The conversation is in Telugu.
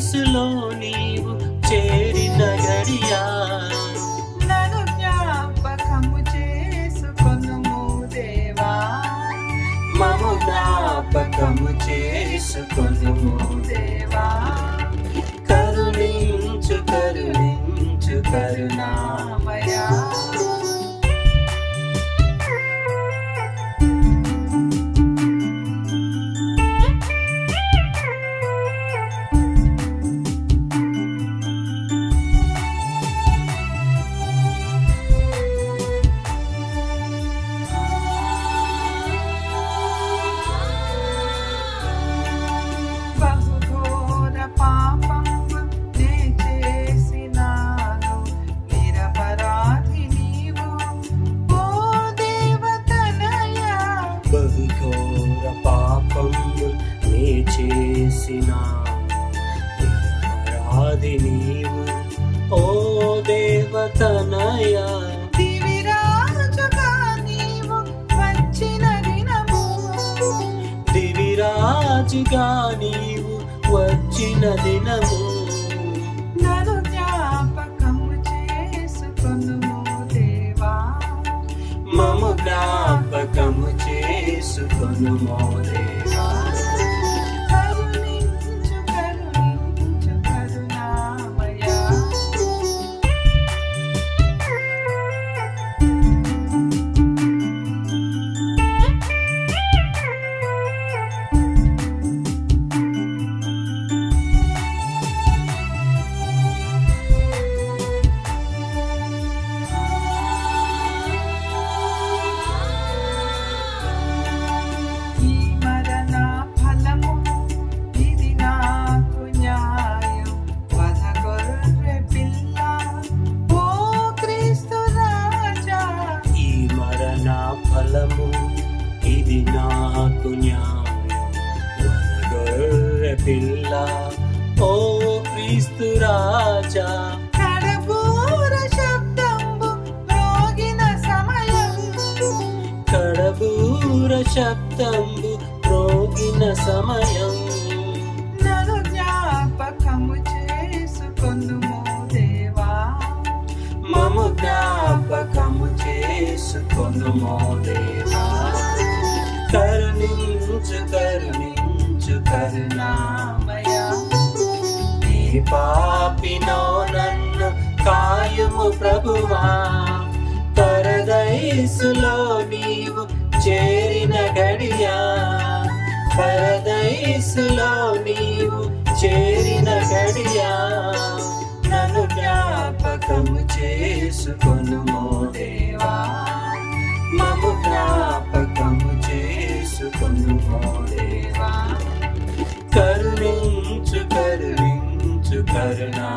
పరదైసులో నీవు చేరిన గడియా నన్ను జ్ఞాపకము చేసుకొనుము దేవా మము జ్ఞాపకము చేసుకొనుము దేవా కరుణించు కరుణించు కరుణామయా బహుఘోర పాపము నే చేసిన అపరాధి నీవు ఓ దేవతనయ దివిరాజుగా నీవు వచ్చిన దినము దివిరాజుగా నీవు వచ్చిన దినము నన్ను జ్ఞాపకము చేసుకొనుము దేవా మము జ్ఞాపకము చేసుకొనుము దేవా కరుణించు కరుణించు కరుణామయా ఫలము ఇది నాకు న్యాయం వదగొర్రె పిల్ల ఓ క్రీస్తు రాజా కడబూర శబ్దంబు మ్రోగిన సమయం కడబూర శబ్దంబు మ్రోగిన సమయం నన్ను జ్ఞాపకము చేసుకొనుము దేవా మము జ్ఞాపకము చేసుకొనుము దేవా కరుణించు కరుణించు కరుణామయా నీ పాపినో నన్ను కాయుము ప్రభువా పరదైసులో నీవు చేరిన గడియా పరదైసులో నీవు చేరిన గడియా నన్ను జ్ఞాపకము చేసుకొనుము దేవా మము జ్ఞాపకము చేసుకొనుము దేవా కరుణించు కరుణించు కరుణా